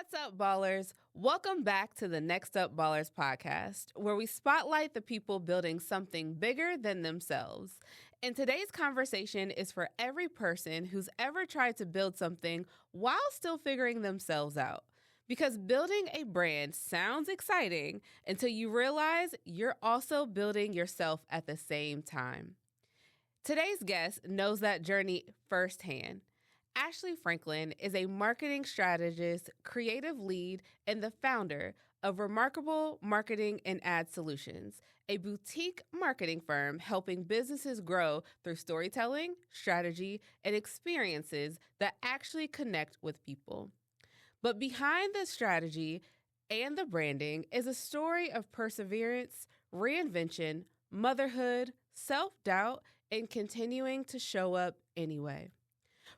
What's up, ballers? Welcome back to the NxtUp Ballers Podcast, where we spotlight the people building something bigger than themselves. And today's conversation is for every person who's ever tried to build something while still figuring themselves out. Because building a brand sounds exciting until you realize you're also building yourself at the same time. Today's guest knows that journey firsthand. Ashely Franklin is a marketing strategist, creative lead, and the founder of Remarkable Marketing and Ad Solutions, a boutique marketing firm helping businesses grow through storytelling, strategy, and experiences that actually connect with people. But behind the strategy and the branding is a story of perseverance, reinvention, motherhood, self-doubt, and continuing to show up anyway.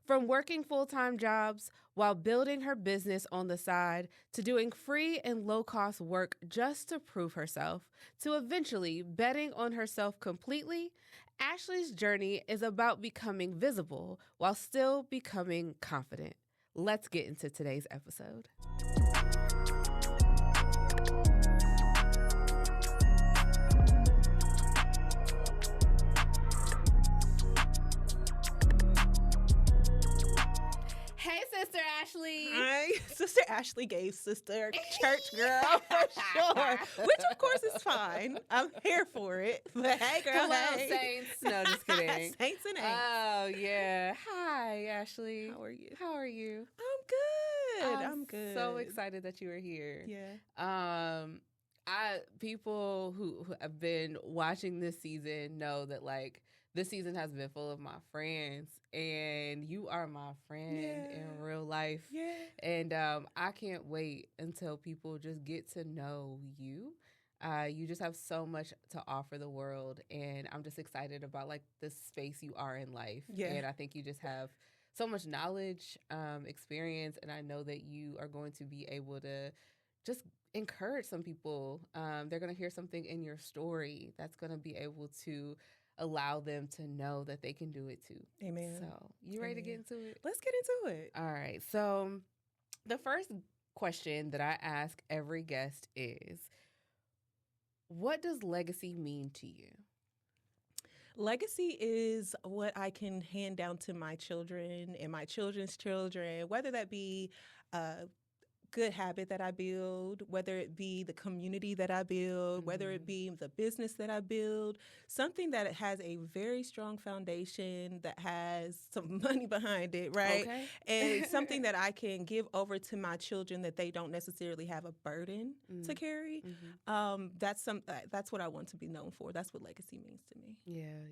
From working full-time jobs while building her business on the side to doing free and low-cost work just to prove herself, to eventually betting on herself completely, Ashely's journey is about becoming visible while still becoming confident. Let's get into today's episode. Sister Ashely. Hi, Sister Ashely gave Sister Church Girl for sure, which of course is fine. I'm here for it. But hey, girl, Hello, hey. Saints. No, just kidding. Saints and ain'ts. Oh, yeah. Hi, Ashely. How are you? How are you? I'm good. So excited that you are here. Yeah. People who have been watching this season know that this season has been full of my friends, and you are my friend in real life. Yeah. And I can't wait until people just get to know you. You just have so much to offer the world, and I'm just excited about the space you are in life. Yeah. And I think you just have so much knowledge, experience, and I know that you are going to be able to just encourage some people. They're going to hear something in your story that's going to be able to allow them to know that they can do it too. Amen. So, you ready to get into it? Let's get into it. All right. So, the first question that I ask every guest is, what does legacy mean to you? Legacy is what I can hand down to my children and my children's children, whether that be good habit that I build, whether it be the community that I build, whether it be the business that I build, something that has a very strong foundation, that has some money behind it, right? Okay. And something that I can give over to my children that they don't necessarily have a burden to carry. That's what I want to be known for. That's what legacy means to me.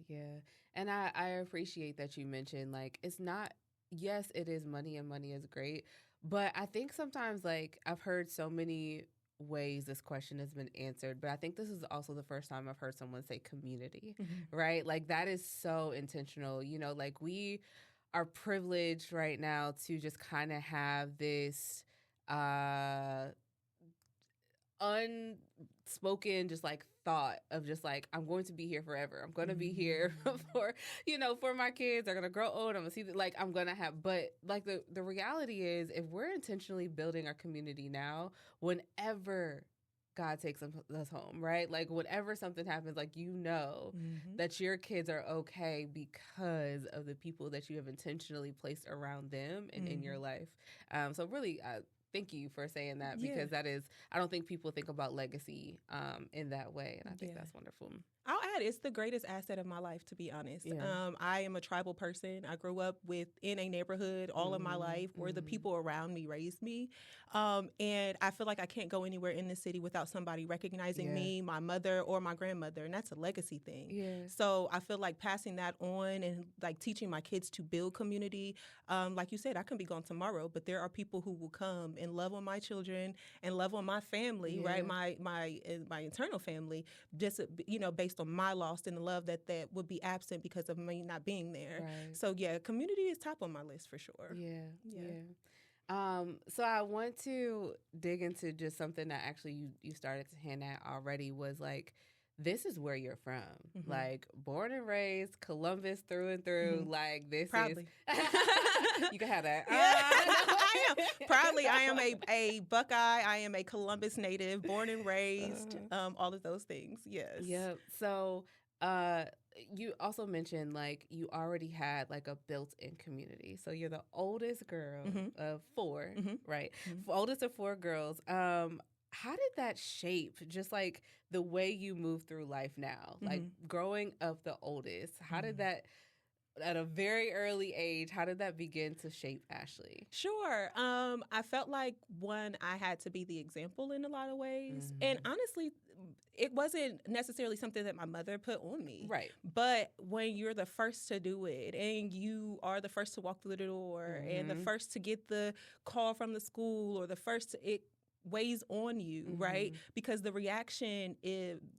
Yeah. And I appreciate that you mentioned, it's not, yes, it is money, and money is great. But I think sometimes, I've heard so many ways this question has been answered, but I think this is also the first time I've heard someone say community, right? That is so intentional. We are privileged right now to just kind of have this unspoken thought of I'm going to be here forever. I'm going to be here for my kids. They're going to grow old. I'm going to see that I'm going to have, but the reality is, if we're intentionally building our community now, whenever God takes us home, right? Whenever something happens, that your kids are okay because of the people that you have intentionally placed around them and in your life. So really, thank you for saying that, because that is, I don't think people think about legacy in that way, and I think that's wonderful. I'll add, it's the greatest asset of my life, to be honest. Yeah. I am a tribal person. I grew up in a neighborhood all of my life where the people around me raised me. And I feel like I can't go anywhere in the city without somebody recognizing me, my mother or my grandmother, and that's a legacy thing. Yeah. So I feel like passing that on and teaching my kids to build community. Like you said, I can be gone tomorrow, but there are people who will come and love on my children and love on my family, right? My internal family, just based on my loss and the love that would be absent because of me not being there. Right. So community is top on my list for sure. Yeah. So I want to dig into just something that actually you started to hint at already, was this is where you're from. Mm-hmm. Like, born and raised, Columbus through and through. Mm-hmm. Like, this Proudly. is... You can have that. I am. Proudly, I am a Buckeye. I am a Columbus native, born and raised, all of those things. Yes. Yep. So, you also mentioned, like, you already had, like, a built-in community. So you're the oldest girl of 4, right? Mm-hmm. Oldest of 4 girls. How did that shape just, like, the way you move through life now? Like, growing up the oldest, how did that, at a very early age, how did that begin to shape Ashely? Sure. I felt like, one, I had to be the example in a lot of ways. And honestly, it wasn't necessarily something that my mother put on me. Right. But when you're the first to do it, and you are the first to walk through the door, and the first to get the call from the school, or the first to, it weighs on you, right? Because the reaction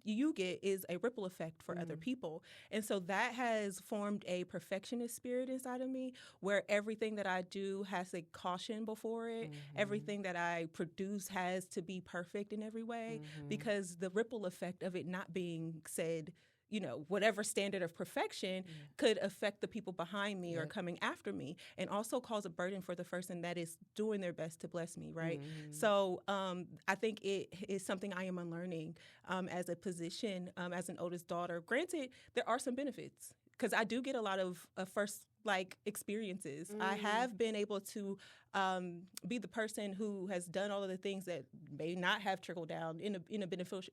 you get is a ripple effect for other people. And so that has formed a perfectionist spirit inside of me, where everything that I do has a caution before it. Everything that I produce has to be perfect in every way, because the ripple effect of it not being said, you know, whatever standard of perfection could affect the people behind me or coming after me, and also cause a burden for the person that is doing their best to bless me, right? So I think it is something I am unlearning as a position, as an oldest daughter. Granted, there are some benefits, because I do get a lot of first experiences. I have been able to be the person who has done all of the things that may not have trickled down in a beneficial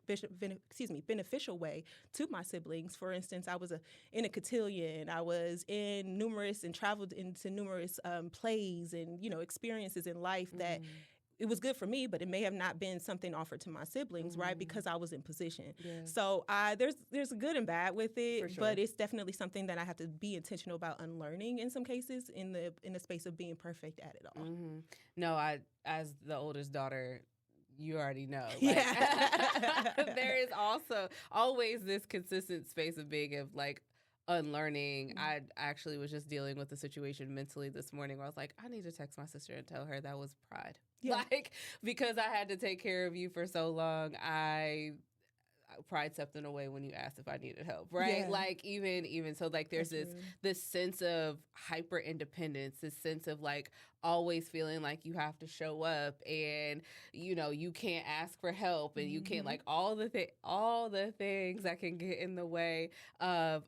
way to my siblings. For instance, I was in a cotillion. I was in numerous and traveled into numerous plays and, you know, experiences in life that it was good for me, but it may have not been something offered to my siblings, right? Because I was in position. Yeah. So there's good and bad with it, but it's definitely something that I have to be intentional about unlearning in some cases in the space of being perfect at it all. No, I, as the oldest daughter, you already know. Like, there is also always this consistent space of being of, like, unlearning. I actually was just dealing with the situation mentally this morning where I was like, I need to text my sister and tell her that was pride. Yeah. Like, because I had to take care of you for so long, pride stepped away when you asked if I needed help, right? Yeah. Like, even so, like, there's this sense of hyper independence, this sense of, like, always feeling like you have to show up, and, you know, you can't ask for help, and you can't, like, all the things that can get in the way of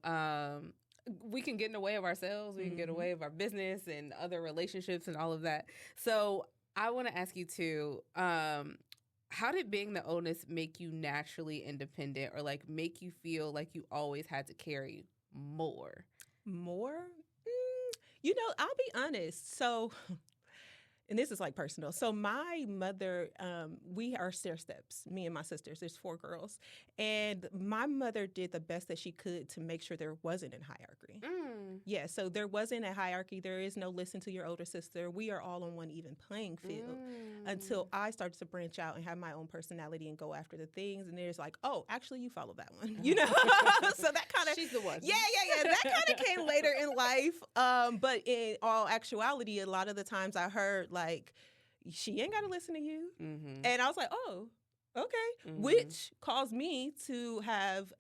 we can get in the way of ourselves, we can get in the way of our business and other relationships and all of that. So I want to ask you too, how did being the oldest make you naturally independent, or, like, make you feel like you always had to carry more? More? You know, I'll be honest. So, and this is, like, personal. So my mother, we are stair steps, me and my sisters. There's 4 girls. And my mother did the best that she could to make sure there wasn't a hierarchy. Yeah, so there wasn't a hierarchy. There is no listen to your older sister. We are all on one even playing field until I started to branch out and have my own personality and go after the things. And there's like, oh, actually, you follow that one, you know? So that kind of... She's the one. Yeah. That kind of came later in life. But in all actuality, a lot of the times I heard, like, she ain't got to listen to you. And I was like, oh, okay. Which caused me to have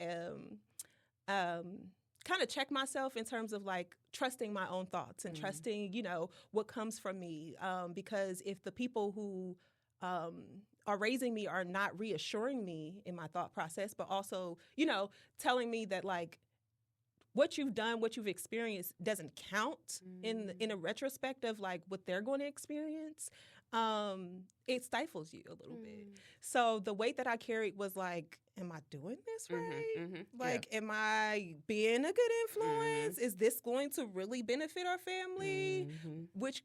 kind of check myself in terms of, like, trusting my own thoughts and trusting, you know, what comes from me. Because if the people who are raising me are not reassuring me in my thought process, but also, you know, telling me that, like, what you've done, what you've experienced doesn't count in a retrospect of, like, what they're going to experience, it stifles you a little bit. So the weight that I carried was like, am I doing this right? Like, am I being a good influence? Is this going to really benefit our family? Which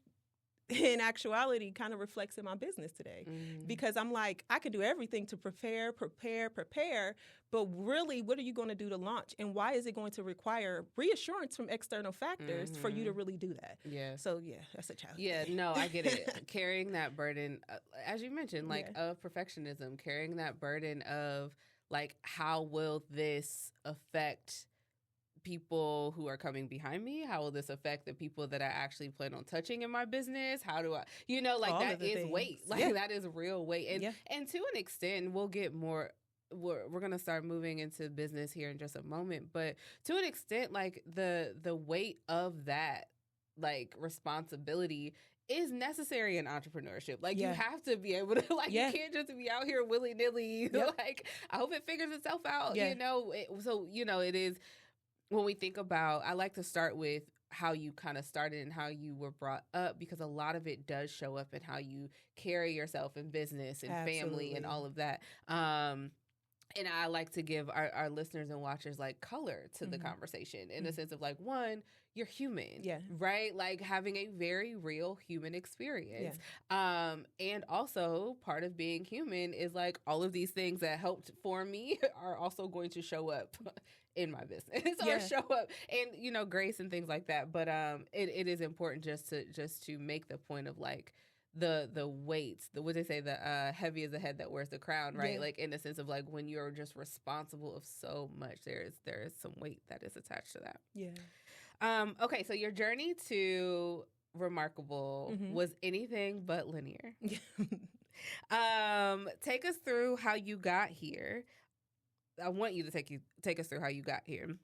in actuality kind of reflects in my business today, because I'm like, I can do everything to prepare, but really, what are you going to do to launch? And why is it going to require reassurance from external factors for you to really do that? Yeah. So yeah, that's a challenge. Yeah, no, I get it. Carrying that burden, as you mentioned, like, of perfectionism, carrying that burden of, like, how will this affect people who are coming behind me? How will this affect the people that I actually plan on touching in my business? How do I, you know, like, all that is weight. Like, that is real weight. And to an extent, we'll get more we're going to start moving into business here in just a moment, but to an extent, like the weight of that, like, responsibility is necessary in entrepreneurship. Like, you have to be able to, like, you can't just be out here willy-nilly. Like, I hope it figures itself out, you know? So, you know, it is, when we think about, I like to start with how you kind of started and how you were brought up, because a lot of it does show up in how you carry yourself in business and family and all of that. And I like to give our listeners and watchers, like, color to the conversation in the sense of, like, one, you're human, right? Like, having a very real human experience. And also part of being human is, like, all of these things that helped form me are also going to show up in my business or show up and, you know, grace and things like that. But it is important just to make the point of, like, the weights, what they say, the heavy is the head that wears the crown, right? Like, in the sense of, like, when you're just responsible of so much, there is some weight that is attached to that. Okay, so your journey to Remarkable was anything but linear. Take us through how you got here. I want you to take us through how you got here.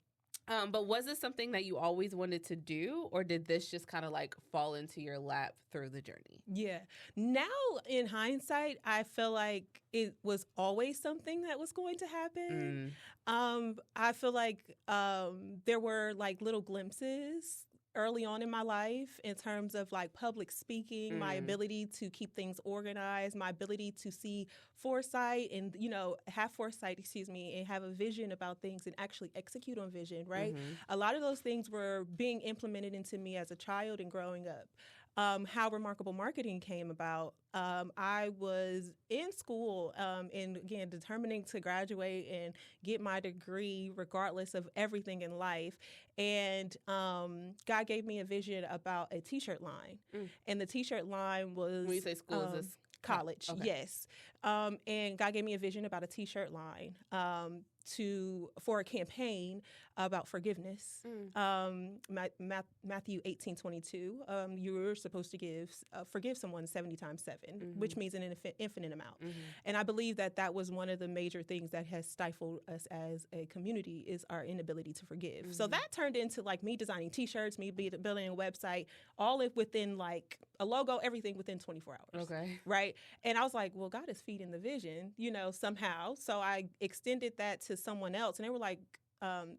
But was this something that you always wanted to do, or did this just kind of, like, fall into your lap through the journey? Yeah. Now, in hindsight, I feel like it was always something that was going to happen. I feel like there were, like, little glimpses early on in my life in terms of, like, public speaking, my ability to keep things organized, my ability to see foresight and, you know, have foresight, and have a vision about things and actually execute on vision, right? A lot of those things were being implemented into me as a child and growing up. How Remarkable Marketing came about, I was in school and, again, determining to graduate and get my degree regardless of everything in life. And God gave me a vision about a T-shirt line. And the T-shirt line was... When you say school, is this... College, yes. And God gave me a vision about a T-shirt line for a campaign about forgiveness. Matthew 18:22, you're supposed to forgive someone 70 times 7, which means an infinite amount. And I believe that was one of the major things that has stifled us as a community, is our inability to forgive. So that turned into, like, me designing T-shirts, me building a website, all within, like, a logo, everything within 24 hours. Okay. Right? And I was like, well, God is feeding the vision, you know, somehow. So I extended that to someone else, and they were like,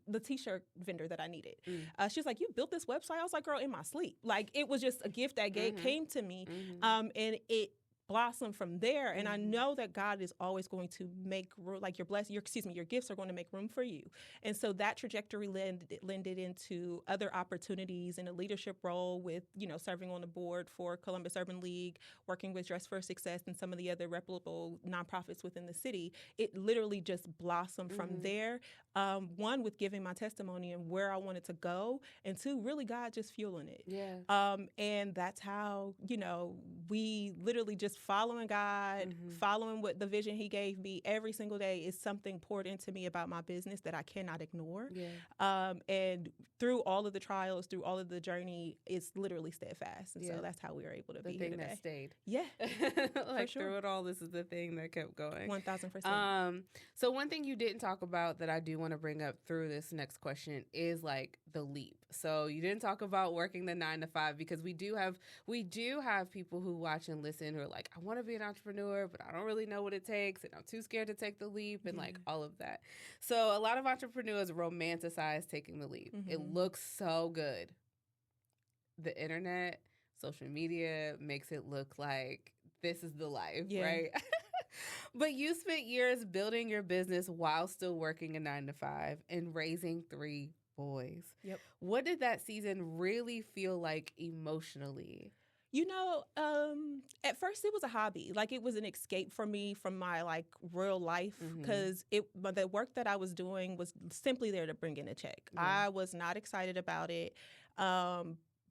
the T-shirt vendor that I needed. She was like, you built this website? I was like, girl, in my sleep. Like, it was just a gift that came to me, and it blossom from there. And I know that God is always going to make room, like, your gifts are going to make room for you. And so that trajectory lended into other opportunities in a leadership role with, you know, serving on the board for Columbus Urban League, working with Dress for Success and some of the other reputable nonprofits within the city. It literally just blossomed from there. One, with giving my testimony and where I wanted to go, and two, really God just fueling it. And that's how, you know, we literally just following God, following what the vision he gave me every single day is something poured into me about my business that I cannot ignore. And through all of the trials, through all of the journey, it's literally steadfast. And so that's how we were able to be here today. The thing that stayed. Like, through it all, this is the thing that kept going. 1,000%. So one thing you didn't talk about that I do want to bring up through this next question is, like, the leap. So you didn't talk about working the 9 to 5, because we do have people who watch and listen who are like, I want to be an entrepreneur, but I don't really know what it takes, and I'm too scared to take the leap, and like all of that. So a lot of entrepreneurs romanticize taking the leap. It looks so good. The internet, social media makes it look like this is the life, right? But you spent years building your business while still working a 9 to 5 and raising 3 boys. What did that season really feel like emotionally? You know, at first it was a hobby. Like, it was an escape for me from my, like, real life, because the work that I was doing was simply there to bring in a check. I was not excited about it.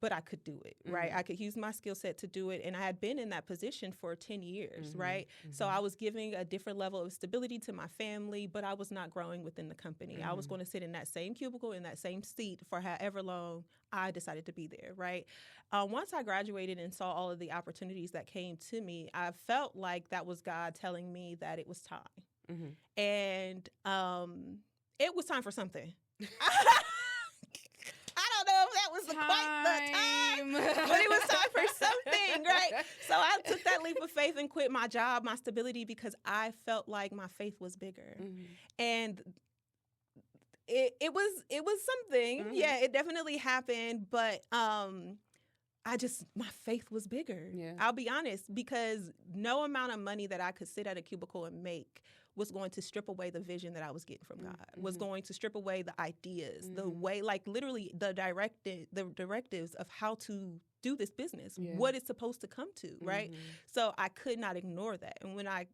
But I could do it, right? I could use my skill set to do it. And I had been in that position for 10 years, right? So I was giving a different level of stability to my family, but I was not growing within the company. I was going to sit in that same cubicle, in that same seat for however long I decided to be there, right? Once I graduated and saw all of the opportunities that came to me, I felt like that was God telling me that it was time. And it was time for something. I don't know if that was quite the time, but it was time for something, right? So I took that leap of faith and quit my job, my stability, because I felt like my faith was bigger. And it was something. Yeah, it definitely happened, but my faith was bigger. Yeah. I'll be honest, because no amount of money that I could sit at a cubicle and make was going to strip away the vision that I was getting from God, was going to strip away the ideas, the way, like literally the directives of how to do this business, what it's supposed to come to, right? So I could not ignore that. And when I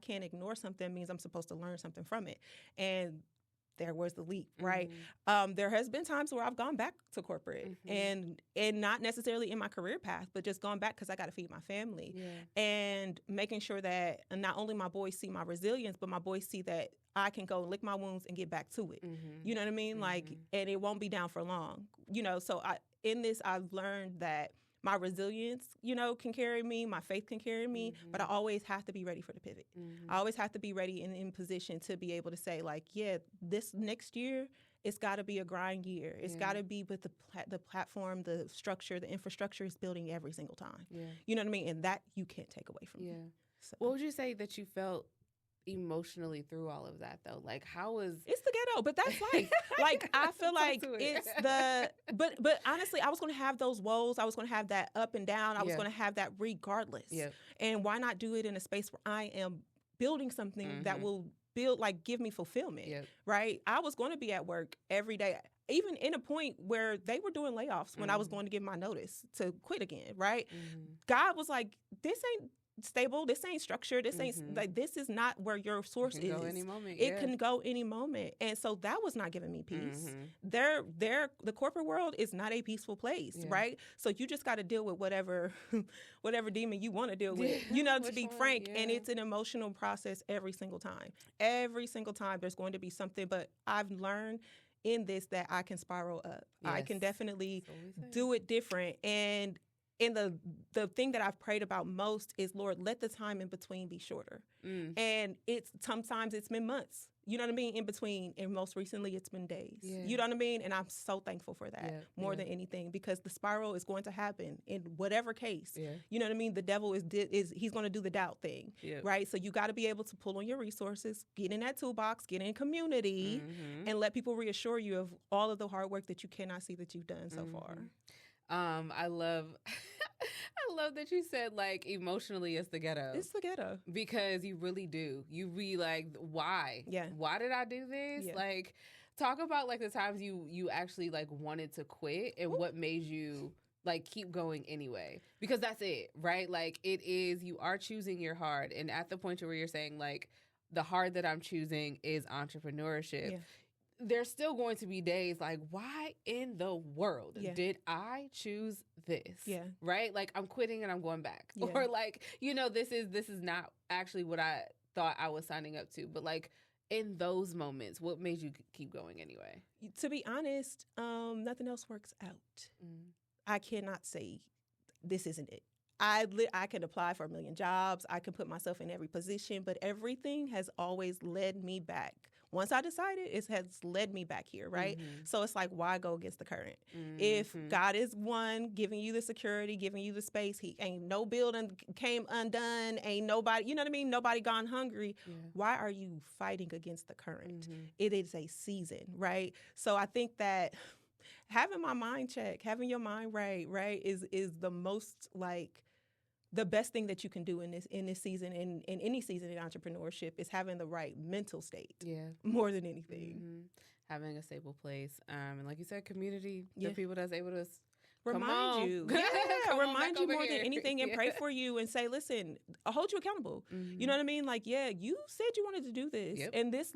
can't ignore something, it means I'm supposed to learn something from it. And there was the leap, right? There has been times where I've gone back to corporate and not necessarily in my career path, but just gone back because I got to feed my family and making sure that not only my boys see my resilience, but my boys see that I can go lick my wounds and get back to it. You know what I mean? Like, and it won't be down for long, so I've learned that my resilience, can carry me. My faith can carry me, but I always have to be ready for the pivot. I always have to be ready and in position to be able to say, like, yeah, this next year, it's got to be a grind year. It's got to be with the platform, the structure, the infrastructure is building every single time. You know what I mean? And that you can't take away from me. So. What would you say that you felt emotionally through all of that, though? Like, it's the ghetto, but that's life. Like, I feel like it's but honestly, I was going to have those woes. I was going to have that up and down. I was going to have that regardless. And why not do it in a space where I am building something that will give me fulfillment, right? I was going to be at work every day, even in a point where they were doing layoffs when I was going to give my notice to quit again, right? God was like, this ain't stable, this ain't structured, this ain't like, this is not where your source is. It can go any moment. And so that was not giving me peace. The corporate world is not a peaceful place, right? So you just got to deal with whatever demon you want to deal with, to be frank. And it's an emotional process every single time. Every single time there's going to be something, but I've learned in this that I can spiral up. I can definitely do it different. And the thing that I've prayed about most is, Lord, let the time in between be shorter. And sometimes it's been months, you know what I mean, in between. And most recently, it's been days. You know what I mean? And I'm so thankful for that more than anything, because the spiral is going to happen in whatever case. You know what I mean? The devil he's going to do the doubt thing, right? So you got to be able to pull on your resources, get in that toolbox, get in community, and let people reassure you of all of the hard work that you cannot see that you've done so far. I love that you said, like, emotionally it's the ghetto. It's the ghetto. Because you really do. You be like, why? Why did I do this? Like, talk about, like, the times you actually, like, wanted to quit and what made you, like, keep going anyway. Because that's it, right? Like, you are choosing your hard. And at the point where you're saying, like, the hard that I'm choosing is entrepreneurship. There's still going to be days like, why in the world did I choose this? Right? Like, I'm quitting and I'm going back. Or like, this is not actually what I thought I was signing up to. But like, in those moments, what made you keep going anyway? To be honest, nothing else works out. I cannot say this isn't it. I can apply for a million jobs. I can put myself in every position, but everything has always led me back. Once I decided, it has led me back here, right? So it's like, why go against the current? If God is one, giving you the security, giving you the space, he ain't no building came undone, ain't nobody, you know what I mean? Nobody gone hungry. Why are you fighting against the current? It is a season, right? So I think that having my mind checked, having your mind right, is the most, like, the best thing that you can do in this season, in any season in entrepreneurship, is having the right mental state. More than anything. Having a stable place. And like you said, community, the people that's able to remind you. Remind you more than anything, and pray for you and say, listen, I'll hold you accountable. You know what I mean? Like, you said you wanted to do this, and this is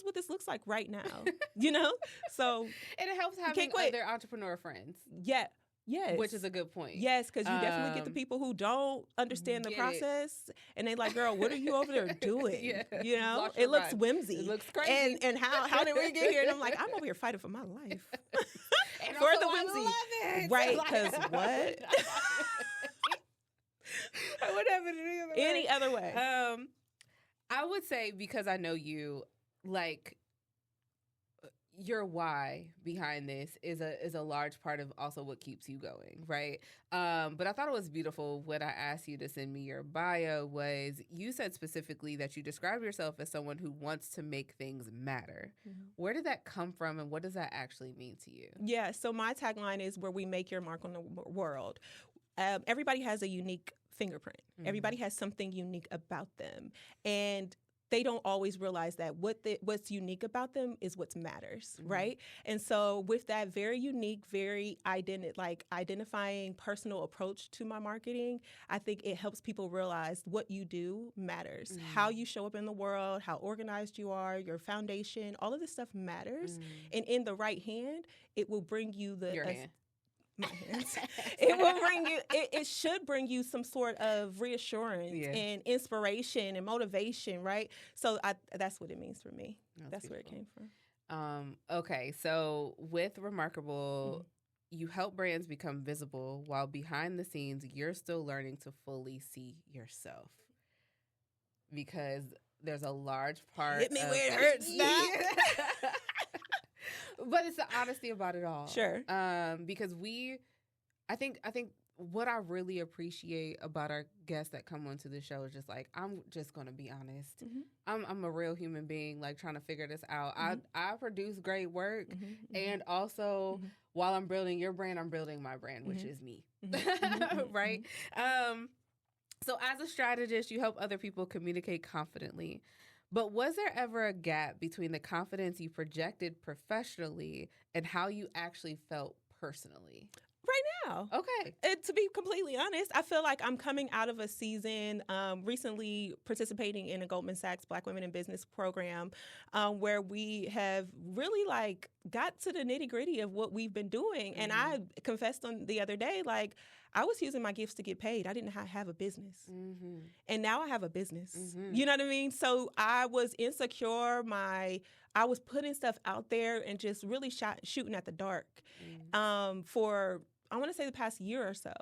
what this looks like right now. So and it helps having other entrepreneur friends. Yes. Which is a good point. Yes, because you definitely get the people who don't understand the process, and they like, girl, what are you over there doing? It looks whimsy. It looks crazy. And how did we get here? And I'm like, I'm over here fighting for my life. And for also, the whimsy. I love it. Right, because what? I would have it any other way. Any other way. I would say, because I know you, like, your why behind this is a large part of also what keeps you going, right? But I thought it was beautiful when I asked you to send me your bio was you said specifically that you describe yourself as someone who wants to make things matter. Mm-hmm. Where did that come from, and what does that actually mean to you? Yeah, so my tagline is where we make your mark on the world. Everybody has a unique fingerprint. Mm-hmm. Everybody has something unique about them, and they don't always realize that what's unique about them is what matters, mm-hmm. right? And so with that very unique, very identifying personal approach to my marketing, I think it helps people realize what you do matters. Mm-hmm. How you show up in the world, how organized you are, your foundation, all of this stuff matters. Mm-hmm. And in the right hand, it will bring you your hand. My hands. It will bring you. It should bring you some sort of reassurance and inspiration and motivation, right? So that's what it means for me. That's where it came from. Okay, so with Remarkable, you help brands become visible while behind the scenes, you're still learning to fully see yourself. Because there's a large part. Hit me where it hurts, now. But it's the honesty about it all. Sure. Because I think what I really appreciate about our guests that come onto the show is just like, I'm just going to be honest. Mm-hmm. I'm a real human being, like trying to figure this out. Mm-hmm. I produce great work. Mm-hmm. And also while I'm building your brand, I'm building my brand, which is me. Mm-hmm. Right. So as a strategist, you help other people communicate confidently. But was there ever a gap between the confidence you projected professionally and how you actually felt personally? Right now. Okay. And to be completely honest, I feel like I'm coming out of a season recently participating in a Goldman Sachs Black Women in Business program where we have really got to the nitty gritty of what we've been doing. Mm-hmm. And I confessed on the other day, I was using my gifts to get paid. I didn't have a business. Mm-hmm. And now I have a business. Mm-hmm. You know what I mean? So I was insecure. I was putting stuff out there and just really shooting at the dark for, I want to say, the past year or so,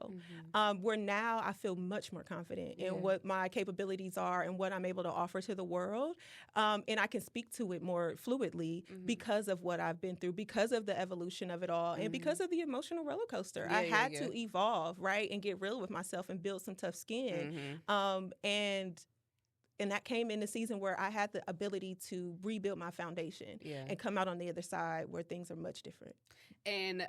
where now I feel much more confident in what my capabilities are and what I'm able to offer to the world. And I can speak to it more fluidly because of what I've been through, because of the evolution of it all, and because of the emotional roller coaster. I had to evolve, right, and get real with myself and build some tough skin. And that came in the season where I had the ability to rebuild my foundation and come out on the other side where things are much different. And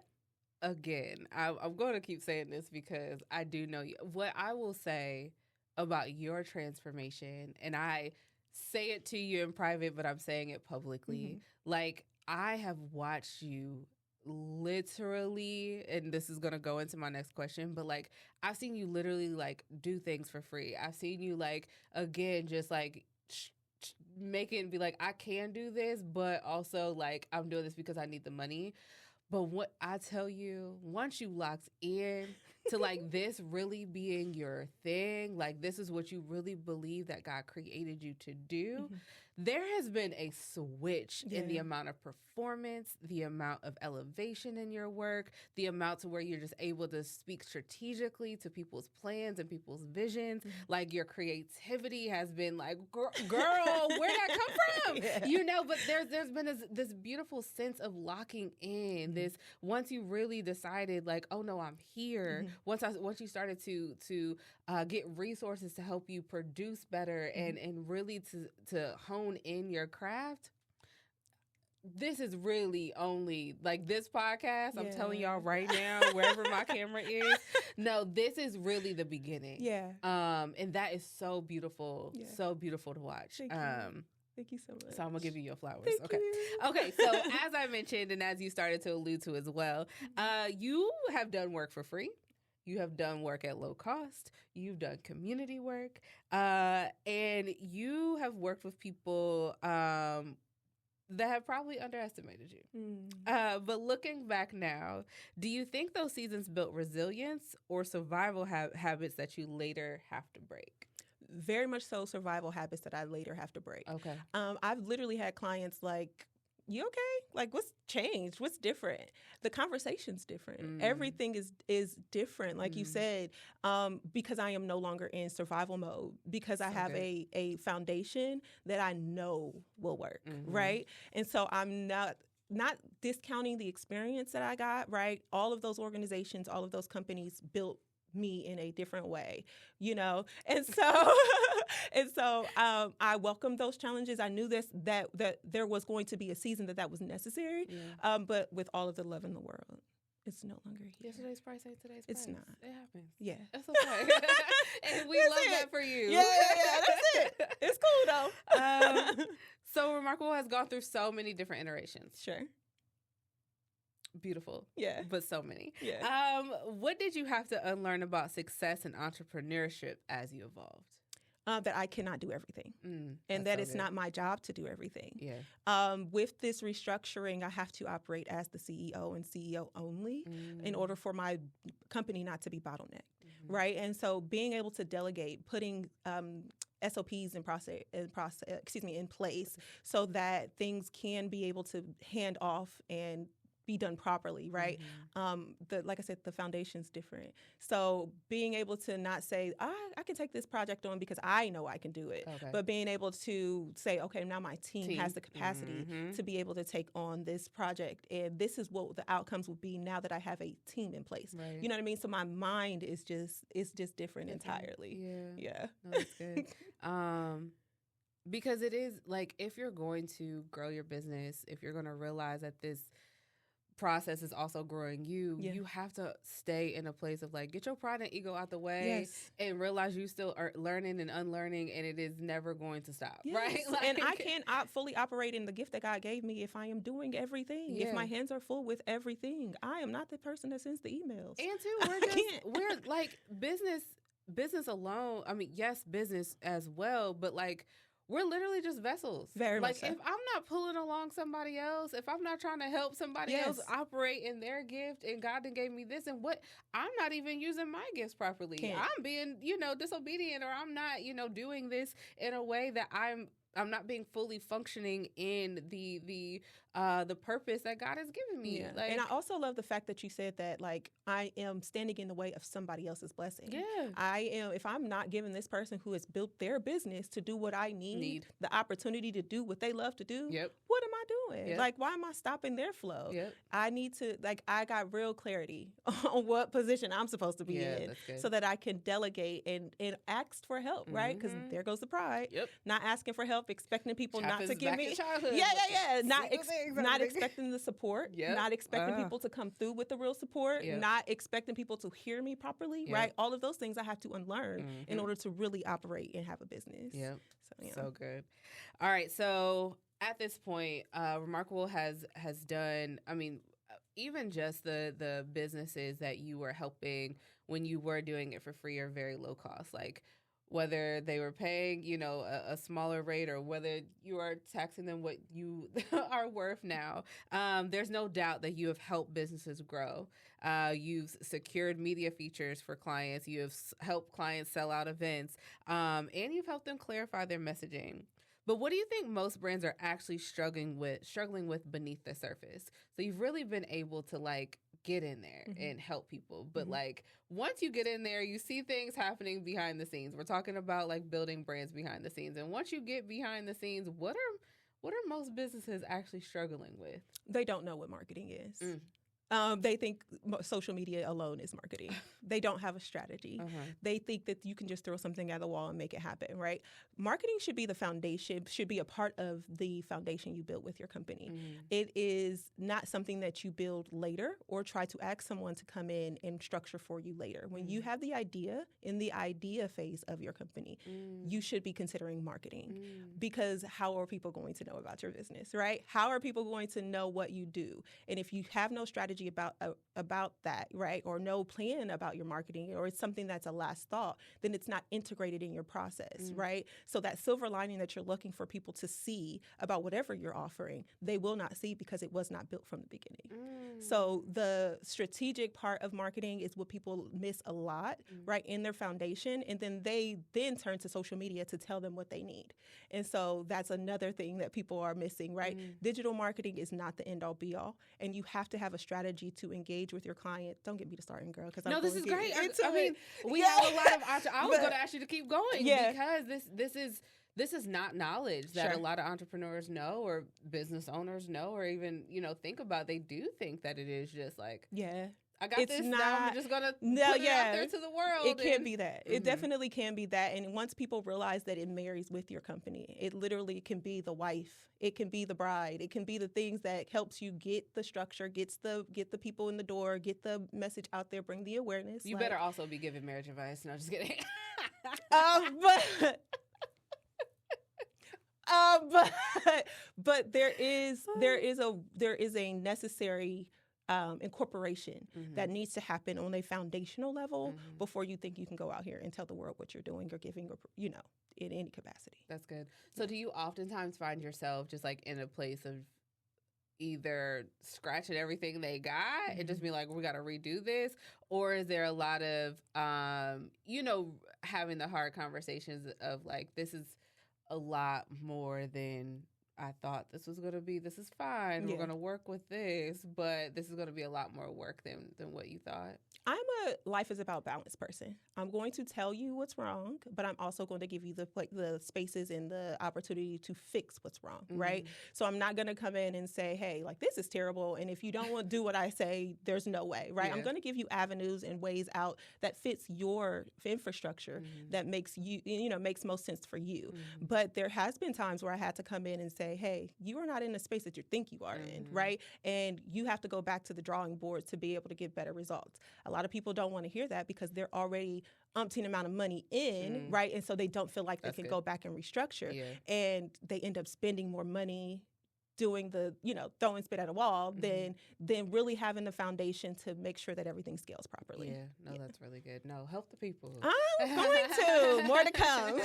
again, I'm going to keep saying this because I do know you. What I will say about your transformation, and I say it to you in private, but I'm saying it publicly, I have watched you literally, and this is going to go into my next question, but I've seen you literally do things for free. I've seen you again, just make it and be I can do this, but also I'm doing this because I need the money. But what I tell you, once you locked in to this really being your thing, this is what you really believe that God created you to do, there has been a switch in the amount of performance, the amount of elevation in your work, the amount to where you're just able to speak strategically to people's plans and people's visions. Your creativity has been girl, where'd that come from? You know, but there's been this beautiful sense of locking in, this once you really decided oh no, I'm here. Once you started to get resources to help you produce better and really to hone in your craft. This is really only this podcast. I'm telling y'all right now, wherever my camera is. No, this is really the beginning. Yeah. And that is so beautiful, so beautiful to watch. Thank you so much. So I'm going to give you your flowers. Thank you. Okay. So as I mentioned, and as you started to allude to as well, you have done work for free. You have done work at low cost. You've done community work. And you have worked with people that have probably underestimated you. But looking back now, do you think those seasons built resilience or survival habits that you later have to break? Very much so survival habits that I later have to break. Okay. I've literally had clients you okay? Like, what's changed? What's different? The conversation's different. Everything is different, like you said, because I am no longer in survival mode, because I have a foundation that I know will work, right? And so I'm not discounting the experience that I got, right? All of those organizations, all of those companies built me in a different way, and so I welcomed those challenges. I knew that there was going to be a season that was necessary, but with all of the love in the world, it's no longer here. Yesterday's price ain't today's price. It's not. It happens. Yeah, that's okay. And we love that for you. Yeah, that's it. It's cool though. So Remarkable has gone through so many different iterations. Sure. Beautiful. Yeah. But so many. Yeah. What did you have to unlearn about success and entrepreneurship as you evolved? That I cannot do everything, and that it's not my job to do everything. Yeah. With this restructuring, I have to operate as the CEO and CEO only in order for my company not to be bottlenecked, right? And so being able to delegate, putting SOPs in place so that things can be able to hand off and be done properly, right? Like I said, the foundation's different. So being able to not say, I can take this project on because I know I can do it, but being able to say, okay, now my team has the capacity to be able to take on this project, and this is what the outcomes will be now that I have a team in place. Right. You know what I mean? So my mind is just different entirely. Yeah. No, that's good. Because it is like, if you're going to grow your business, if you're going to realize that this process is also growing you, you have to stay in a place of like, get your pride and ego out the way and realize you still are learning and unlearning, and it is never going to stop, right? Like, and I can't fully operate in the gift that God gave me if I am doing everything. If my hands are full with everything, I am not the person that sends the emails. And too, we're like business alone. I mean, yes, business as well, but like, we're literally just vessels. Very much so. If I'm not pulling along somebody else, if I'm not trying to help somebody else operate in their gift, and God done gave me this, and what, I'm not even using my gifts properly. I'm being, disobedient, or I'm not, doing this in a way that I'm not being fully functioning in the purpose that God has given me. Yeah. Like, and I also love the fact that you said that, like, I am standing in the way of somebody else's blessing. Yeah. If I'm not giving this person who has built their business to do what I need. The opportunity to do what they love to do, what am I doing? Yep. Like, why am I stopping their flow? Yep. I need to, I got real clarity on what position I'm supposed to be in so that I can delegate and ask for help, right? Because there goes the pride. Yep. Not asking for help, expecting people not to give me. Yeah. Not expecting the support, not expecting people to come through with the real support, not expecting people to hear me properly, right? All of those things I have to unlearn in order to really operate and have a business. Yep. So good. All right. So at this point, Remarkable has done, I mean, even just the businesses that you were helping when you were doing it for free or very low cost, like whether they were paying, a smaller rate, or whether you are taxing them what you are worth now, there's no doubt that you have helped businesses grow. You've secured media features for clients. You have helped clients sell out events, and you've helped them clarify their messaging. But what do you think most brands are actually struggling with beneath the surface? So you've really been able to like get in there and help people. But like, once you get in there, you see things happening behind the scenes. We're talking about like building brands behind the scenes. And once you get behind the scenes, what are most businesses actually struggling with? They don't know what marketing is. They think social media alone is marketing. They don't have a strategy. They think that you can just throw something at the wall and make it happen, right? Marketing should be the foundation, should be a part of the foundation you build with your company. It is not something that you build later or try to ask someone to come in and structure for you later. When you have the idea, in the idea phase of your company, you should be considering marketing, because how are people going to know about your business, right? How are people going to know what you do? And if you have no strategy strategy about that, right? Or no plan about your marketing, or it's something that's a last thought, then it's not integrated in your process, right? So that silver lining that you're looking for people to see about whatever you're offering, they will not see because it was not built from the beginning. So the strategic part of marketing is what people miss a lot, right, in their foundation. And then they then turn to social media to tell them what they need. And so that's another thing that people are missing, right? Digital marketing is not the end all be all. And you have to have a strategy to engage with your client. Don't get me to starting, girl, because no, this is great. I mean, we have a lot of I was going to ask you to keep going because this is not knowledge that a lot of entrepreneurs know or business owners know or even, think about. They do think that it is just like, I got this, now I'm just going to put it out there to the world. It can't be that. It definitely can be that. And once people realize that it marries with your company, it literally can be the wife. It can be the bride. It can be the things that helps you get the structure, get the people in the door, get the message out there, bring the awareness. You better also be giving marriage advice. No, just kidding. But there is a necessary incorporation that needs to happen on a foundational level before you think you can go out here and tell the world what you're doing or giving, or in any capacity. That's good. So do you oftentimes find yourself just like in a place of either scratching everything they got and just be like, we got to redo this? Or is there a lot of, having the hard conversations of like, this is a lot more than I thought this was going to be. This is fine. We're going to work with this, but this is going to be a lot more work than what you thought. I'm a life is about balance person. I'm going to tell you what's wrong, but I'm also going to give you the spaces and the opportunity to fix what's wrong, right? So I'm not going to come in and say, hey, like, this is terrible, and if you don't want to do what I say, there's no way, right? I'm going to give you avenues and ways out that fits your infrastructure that makes makes most sense for you. But there has been times where I had to come in and say, hey, you are not in the space that you think you are in, right? And you have to go back to the drawing board to be able to get better results. A lot of people don't want to hear that because they're already umpteen amount of money in, right? And so they don't feel like they can go back and restructure. And they end up spending more money doing the, throwing spit at a wall than really having the foundation to make sure that everything scales properly. That's really good. No, help the people. I'm going to. More to come.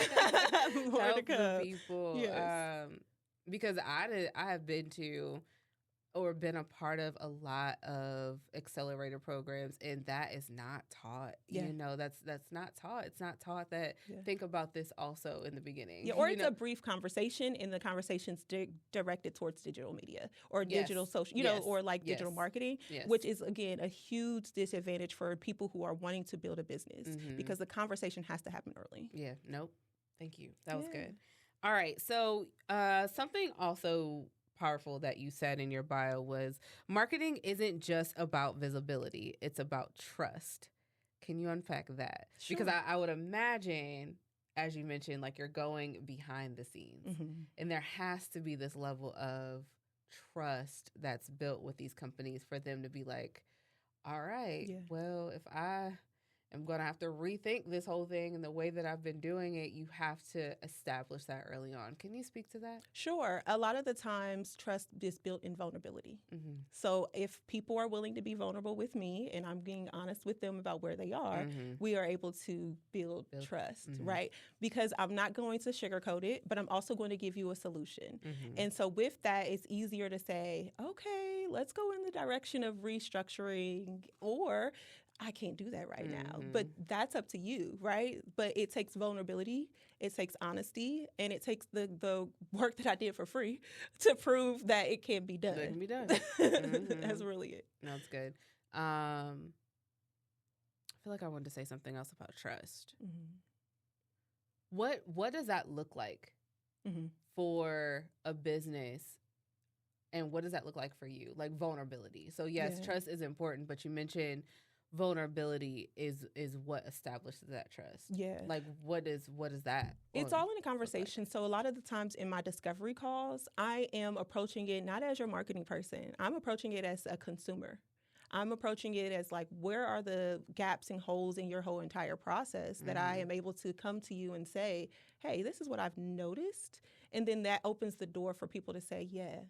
More to come. The people. Yes. Because I have been to or been a part of a lot of accelerator programs, and that is not taught. That's not taught. It's not taught that think about this also in the beginning. Or it's a brief conversation, and the conversation's directed towards digital media or digital social, or like digital marketing, which is, again, a huge disadvantage for people who are wanting to build a business because the conversation has to happen early. Yeah. Nope. Thank you. That was good. All right. So something also powerful that you said in your bio was marketing isn't just about visibility. It's about trust. Can you unpack that? Sure. Because I would imagine, as you mentioned, like you're going behind the scenes and there has to be this level of trust that's built with these companies for them to be like, all right, well, if I am going to have to rethink this whole thing and the way that I've been doing it, you have to establish that early on. Can you speak to that? Sure. A lot of the times, trust is built in vulnerability. So if people are willing to be vulnerable with me and I'm being honest with them about where they are, we are able to build trust, right? Because I'm not going to sugarcoat it, but I'm also going to give you a solution. And so with that, it's easier to say, okay, let's go in the direction of restructuring, or I can't do that right now. But that's up to you, right? But it takes vulnerability, it takes honesty, and it takes the work that I did for free to prove that it can be done. It can be done. That's really it. That's good. I feel like I wanted to say something else about trust. What does that look like for a business? And what does that look like for you? Like vulnerability. So yes, trust is important, but you mentioned vulnerability is what establishes that trust. Like what is that? It's all in a conversation. So a lot of the times in my discovery calls, I am approaching it not as your marketing person. I'm approaching it as a consumer. I'm approaching it as like, where are the gaps and holes in your whole entire process that I am able to come to you and say, hey, this is what I've noticed. And then that opens the door for people to say, yeah,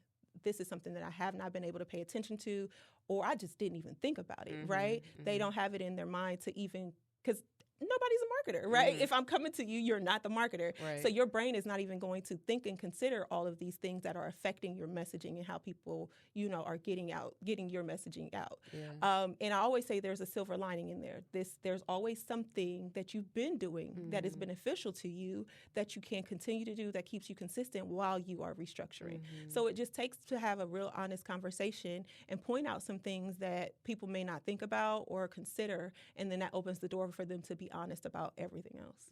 this is something that I have not been able to pay attention to, or I just didn't even think about it, right? They don't have it in their mind to even, because nobody's a marketer, right? If I'm coming to you, you're not the marketer. Right. So your brain is not even going to think and consider all of these things that are affecting your messaging and how people, are getting your messaging out. Yeah. And I always say there's a silver lining in there. There's always something that you've been doing that is beneficial to you that you can continue to do that keeps you consistent while you are restructuring. So it just takes to have a real honest conversation and point out some things that people may not think about or consider, and then that opens the door for them to be honest about everything else.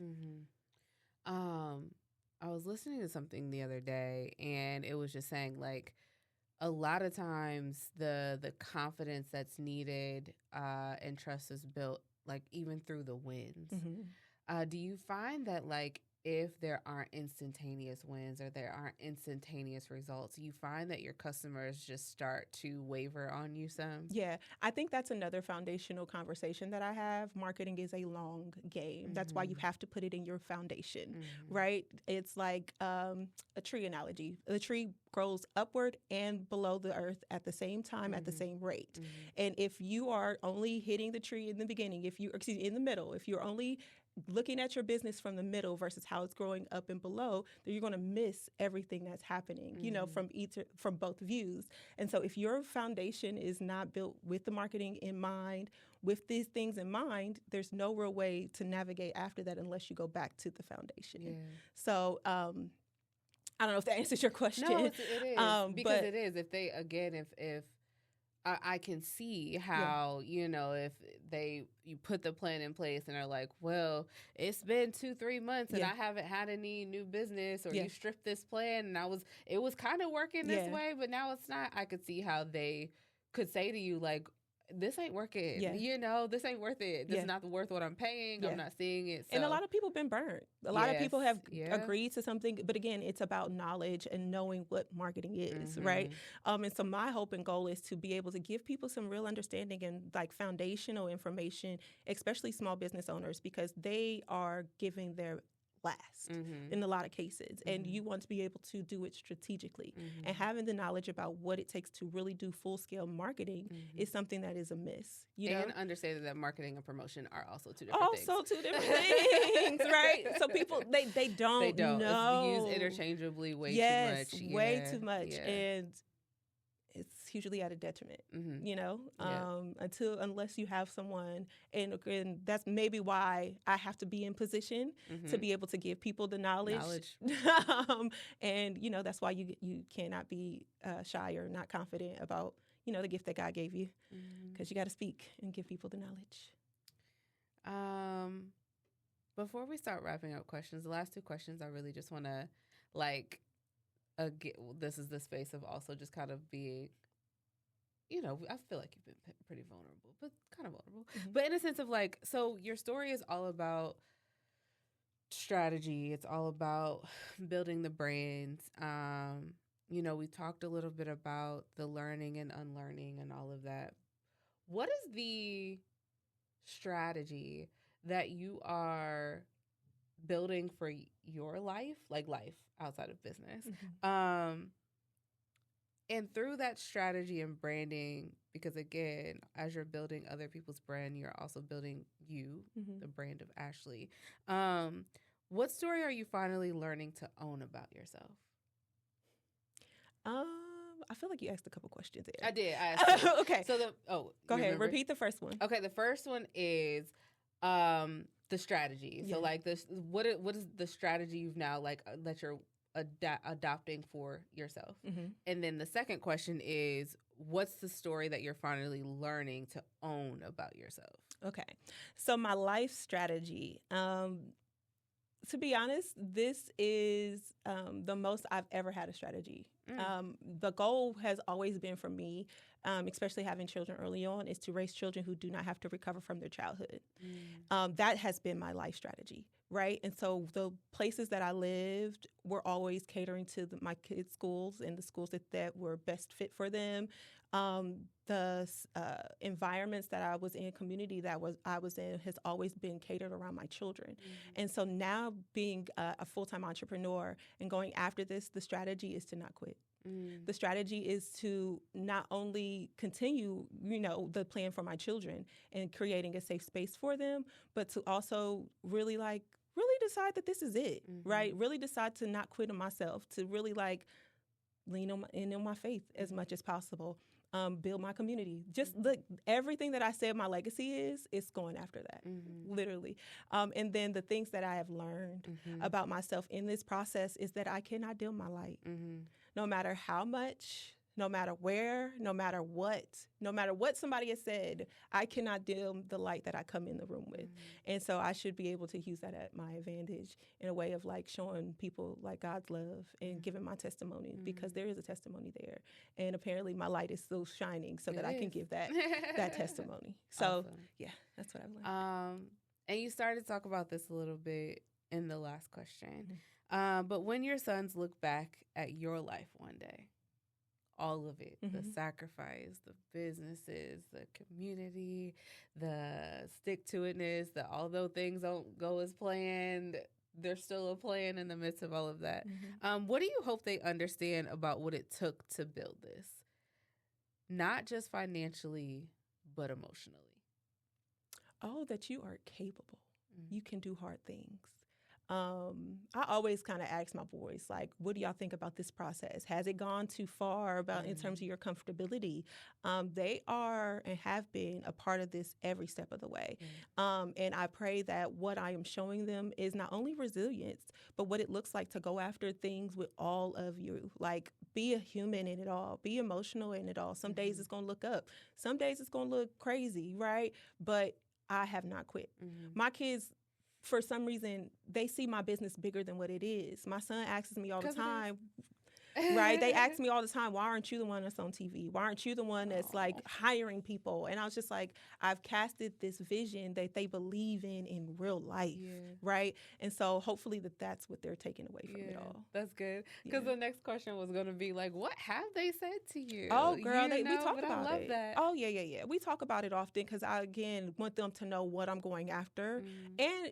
I was listening to something the other day, and it was just saying, like, a lot of times the confidence that's needed and trust is built, like, even through the wins. Do you find that, like, if there aren't instantaneous wins or there aren't instantaneous results, you find that your customers just start to waver on you some? Yeah, I think that's another foundational conversation that I have. Marketing is a long game. That's why you have to put it in your foundation, right? It's like a tree analogy. The tree grows upward and below the earth at the same time, at the same rate. And if you are only hitting the tree in the beginning, in the middle, if you're only looking at your business from the middle versus how it's growing up and below, then you're going to miss everything that's happening, from both views. And so if your foundation is not built with the marketing in mind, with these things in mind, there's no real way to navigate after that unless you go back to the foundation. Yeah. So, I don't know if that answers your question. No, it is. Because it is. If I can see how, if you put the plan in place and are like, well, it's been 2-3 months and I haven't had any new business, or you stripped this plan and it was kind of working this way, but now it's not. I could see how they could say to you, like, this ain't working. This ain't worth it. This is not worth what I'm paying. I'm not seeing it. So. And a lot of people have been burnt. A lot of people have agreed to something. But again, it's about knowledge and knowing what marketing is, right? And so my hope and goal is to be able to give people some real understanding and like foundational information, especially small business owners, because they are giving their last in a lot of cases. And you want to be able to do it strategically. And having the knowledge about what it takes to really do full-scale marketing is something that is a miss. And understanding that marketing and promotion are also two different things. Also two different things, right? So people, they don't know. It's used interchangeably way too much. Way too much. And it's hugely at a detriment, unless you have someone, and that's maybe why I have to be in position to be able to give people the knowledge. And, that's why you cannot be shy or not confident about, the gift that God gave you, because you got to speak and give people the knowledge. Before we start wrapping up questions, the last two questions, I really just want to, this is the space of also just kind of being, I feel like you've been pretty vulnerable, but kind of vulnerable. But in a sense of so your story is all about strategy. It's all about building the brands. We talked a little bit about the learning and unlearning and all of that. What is the strategy that you are building for your life, like life outside of business? And through that strategy and branding, because again, as you're building other people's brand, you're also building the brand of Ashely. What story are you finally learning to own about yourself? I feel like you asked a couple questions there. I did. I asked you. Okay. So go ahead. Remember? Repeat the first one. Okay. The first one is the strategy. So what is the strategy you've now that you're adopting for yourself? And then the second question is, what's the story that you're finally learning to own about yourself? Okay. So my life strategy, to be honest, this is the most I've ever had a strategy. The goal has always been for me, especially having children early on, is to raise children who do not have to recover from their childhood. That has been my life strategy, right? And so the places that I lived were always catering to my kids' schools and the schools that were best fit for them. The environments that I was in, community that I was in, has always been catered around my children. And so now being a full-time entrepreneur and going after this, the strategy is to not quit. The strategy is to not only continue, the plan for my children and creating a safe space for them, but to also really decide that this is it, right? Really decide to not quit on myself, to really lean on my faith as much as possible. Build my community. Just look, everything that I said my legacy is, it's going after that, literally. And then the things that I have learned about myself in this process is that I cannot dim my light. No matter how much, no matter where, no matter what somebody has said, I cannot dim the light that I come in the room with. And so I should be able to use that at my advantage in a way of showing people God's love and giving my testimony, because there is a testimony there. And apparently my light is still shining so that I can give that testimony. So yeah, that's what I've learned. And you started to talk about this a little bit in the last question. But when your sons look back at your life one day, all of it, the sacrifice, the businesses, the community, the stick-to-itness, the although things don't go as planned, there's still a plan in the midst of all of that. What do you hope they understand about what it took to build this? Not just financially, but emotionally. Oh, that you are capable. You can do hard things. I always kind of ask my boys, what do y'all think about this process? Has it gone too far in terms of your comfortability? They are and have been a part of this every step of the way. And I pray that what I am showing them is not only resilience, but what it looks like to go after things with all of you. Be a human in it all. Be emotional in it all. Some days it's going to look up. Some days it's going to look crazy, right? But I have not quit. My kids, for some reason, they see my business bigger than what it is. My son asks me all the time, right? They ask me all the time, why aren't you the one that's on TV? Why aren't you the one that's hiring people? And I was just I've casted this vision that they believe in real life, right? And so hopefully that's what they're taking away from it all. That's good. Because the next question was going to be what have they said to you? Oh, girl, we talk about I love it. That. Oh, yeah. We talk about it often because I, again, want them to know what I'm going after.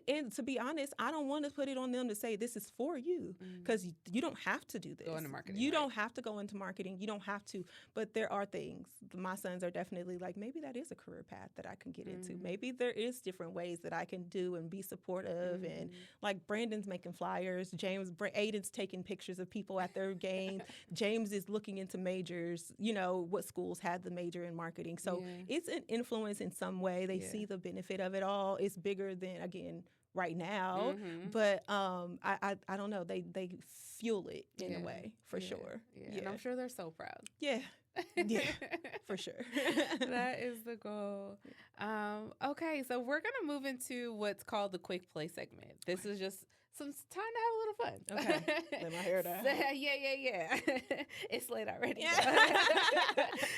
And to be honest, I don't want to put it on them to say this is for you, because you don't have to do this. Go into marketing. You don't have to go into marketing. You don't have to. But there are things. My sons are definitely maybe that is a career path that I can get into. Maybe there is different ways that I can do and be supportive. And Brandon's making flyers. Aiden's taking pictures of people at their game. James is looking into majors, what schools had the major in marketing. So it's an influence in some way. They see the benefit of it all. It's bigger than, again, right now, but I don't know. They fuel it in a way, for sure. Yeah, and I'm sure they're so proud. Yeah, for sure. That is the goal. Okay, so we're gonna move into what's called the quick play segment. This is just some time to have a little fun. Okay, let my hair down. Yeah. It's late already.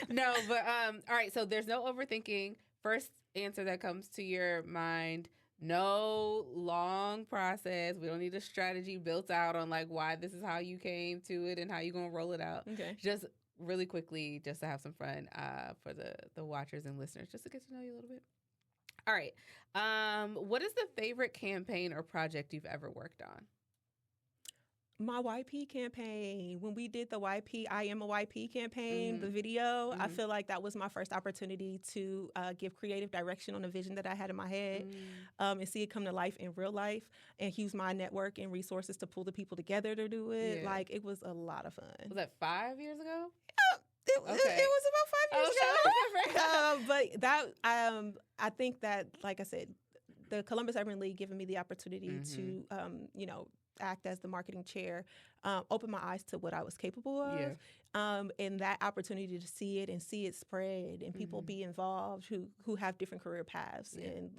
No, but all right. So there's no overthinking. First answer that comes to your mind. No long process. We don't need a strategy built out on why this is how you came to it and how you're going to roll it out. Okay. Just really quickly, just to have some fun for the watchers and listeners, just to get to know you a little bit. All right. What is the favorite campaign or project you've ever worked on? My YP campaign, when we did the I Am a YP campaign, the video, I feel like that was my first opportunity to give creative direction on a vision that I had in my head and see it come to life in real life and use my network and resources to pull the people together to do it. It was a lot of fun. Was that 5 years ago? It was about 5 years ago. But that, I think that, like I said, the Columbus Urban League giving me the opportunity to, act as the marketing chair, opened my eyes to what I was capable of. And that opportunity to see it spread and people be involved who have different career paths. And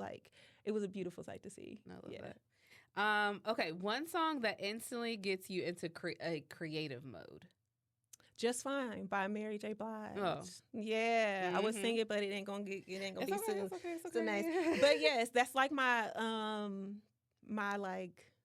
it was a beautiful sight to see. I love that. Okay. One song that instantly gets you into a creative mode. Just Fine by Mary J. Blige. Oh. Yeah. I would sing it, but it ain't gonna be so nice. But yes, that's my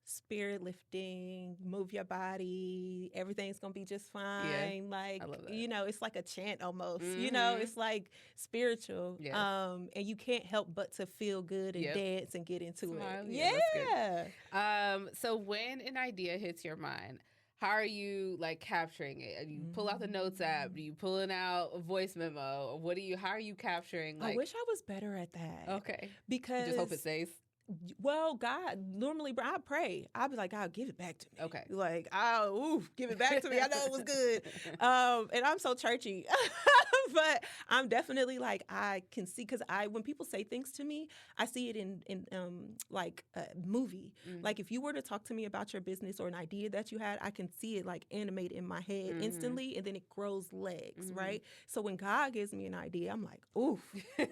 spirit lifting, move your body, everything's gonna be just fine. Like, I love that. it's like a chant almost. It's like spiritual. Yes. And you can't help but to feel good and dance and get into Smile. it. So when an idea hits your mind, how are you like capturing it? Do you pull out the notes app? Do you pulling out a voice memo? How are you capturing? I wish I was better at that. Okay. Because you just hope it stays. Well, God, normally I pray. I'll be like, God, give it back to me. Okay. Like, give it back to me. I know it was good. And I'm so churchy. But I'm definitely like, I can see, because when people say things to me, I see it in like a movie. Like if you were to talk to me about your business or an idea that you had, I can see it like animate in my head instantly, and then it grows legs, right? So when God gives me an idea, I'm like, oof,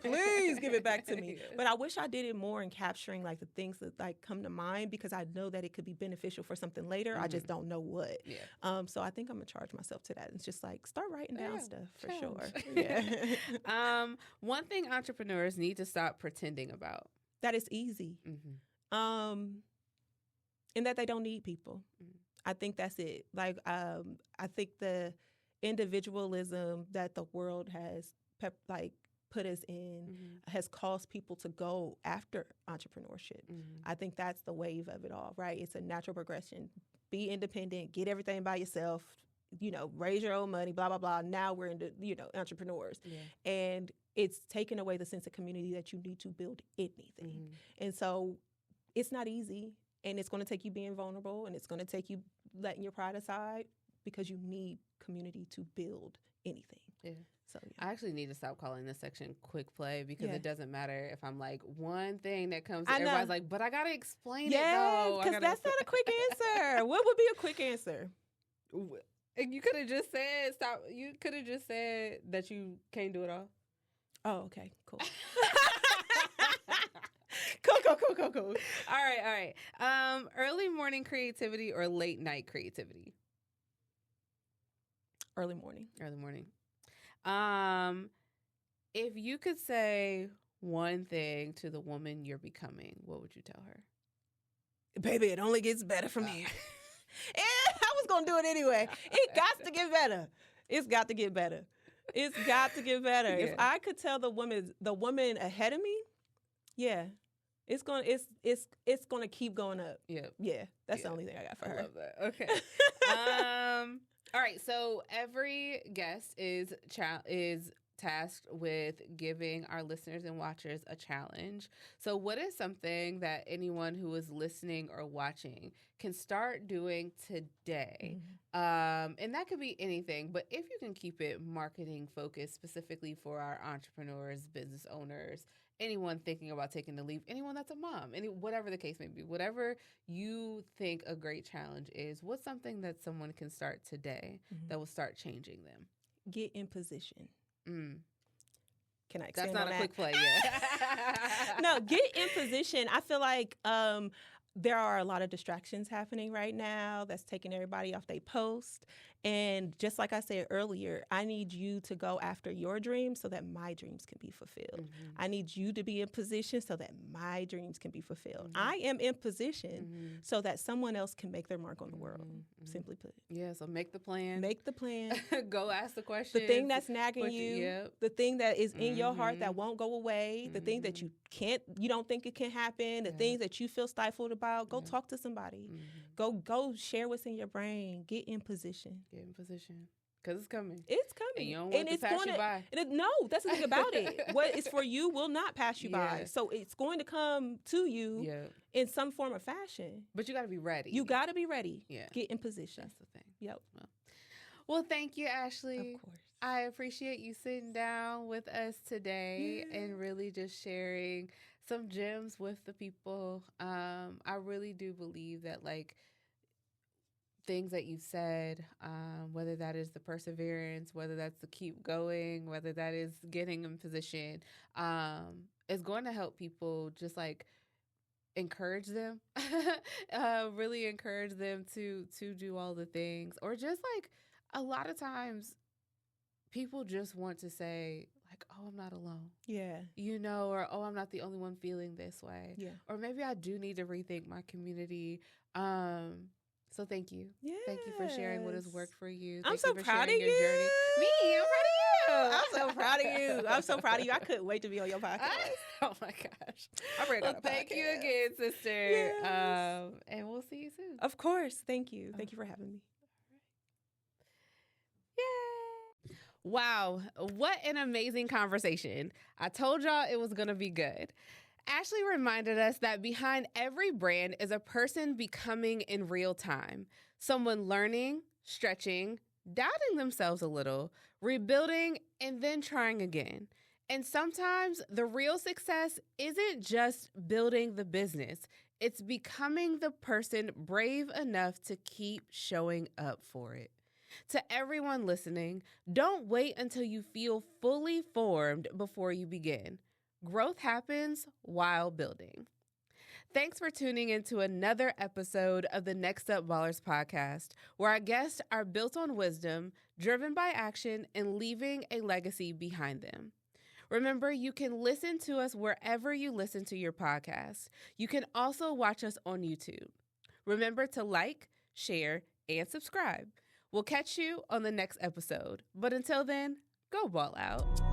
please give it back to me. But I wish I did it more in capturing like the things that like come to mind, because I know that it could be beneficial for something later. I just don't know what. Yeah. So I think I'm gonna charge myself to that. It's just like start writing down stuff for sure. Yeah. One thing entrepreneurs need to stop pretending about. That it's easy. And that they don't need people. I think that's it. Like, I think the individualism that the world has put us in has caused people to go after entrepreneurship. I think that's the wave of it all, right? It's a natural progression. Be independent, get everything by yourself, raise your own money, blah, blah, blah. Now we're into, entrepreneurs. Yeah. And it's taken away the sense of community that you need to build anything. And so it's not easy, and it's going to take you being vulnerable, and it's going to take you letting your pride aside, because you need community to build anything. Yeah. So yeah. I actually need to stop calling this section quick play, because it doesn't matter if I'm like one thing that comes, everybody's like, but I got to explain it though. Because that's not a quick answer. What would be a quick answer? You could have just said stop. You could have just said that you can't do it all. Oh, okay, cool. Cool. All right. Early morning creativity or late night creativity? Early morning. If you could say one thing to the woman you're becoming, what would you tell her? Baby, it only gets better from here. I was going to do it anyway. It got to get better. It's got to get better. Yeah. If I could tell the woman ahead of me, it's gonna keep going up. Yeah. That's the only thing I got for her. I love that. Okay. All right. So every guest is tasked with giving our listeners and watchers a challenge. So what is something that anyone who is listening or watching can start doing today? And that could be anything, but if you can keep it marketing focused, specifically for our entrepreneurs, business owners, anyone thinking about taking the leap, anyone that's a mom, whatever the case may be, whatever you think a great challenge is, what's something that someone can start today that will start changing them? Get in position. Can I expand That's not on a that? quick play yet. No, get in position. I feel like there are a lot of distractions happening right now that's taking everybody off their post. And just like I said earlier, I need you to go after your dreams so that my dreams can be fulfilled. I need you to be in position so that my dreams can be fulfilled. I am in position so that someone else can make their mark on the world, simply put. Yeah, so make the plan. Go ask the question. The thing that's nagging you, the thing that is in your heart that won't go away, the thing that you don't think it can happen, the things that you feel stifled about, go talk to somebody. Go share what's in your brain. Get in position. Get in position. Because it's coming. And you don't want it to pass you by. No, that's the thing about it. What is for you will not pass you by. So it's going to come to you in some form or fashion. But you got to be ready. You got to be ready. Yeah. Get in position. That's the thing. Yep. Well, thank you, Ashely. Of course. I appreciate you sitting down with us today and really just sharing some gems with the people. I really do believe that, like, things that you've said, whether that is the perseverance, whether that's the keep going, whether that is getting in position, is going to help people just like encourage them, really encourage them to do all the things. Or just like a lot of times people just want to say like, oh, I'm not alone. Yeah. Or, oh, I'm not the only one feeling this way. Yeah. Or maybe I do need to rethink my community So thank you. Yes. Thank you for sharing what has worked for you. I'm Thank so you for proud of sharing you. your journey. Me, I'm proud of you. I'm so proud of you. I'm so proud of you. I couldn't wait to be on your podcast. Oh my gosh. I'm ready to Thank you podcast. again, sister. Yes. And we'll see you soon. Of course. Thank you. Thank you for having me. Yay. Wow. What an amazing conversation. I told y'all it was going to be good. Ashely reminded us that behind every brand is a person becoming in real time, someone learning, stretching, doubting themselves a little, rebuilding, and then trying again. And sometimes the real success isn't just building the business, it's becoming the person brave enough to keep showing up for it. To everyone listening, don't wait until you feel fully formed before you begin. Growth happens while building. Thanks for tuning into another episode of the NxtUp Ballers Podcast, where our guests are built on wisdom, driven by action, and leaving a legacy behind them. Remember, you can listen to us wherever you listen to your podcast. You can also watch us on YouTube. Remember to like, share, and subscribe. We'll catch you on the next episode. But until then, go ball out.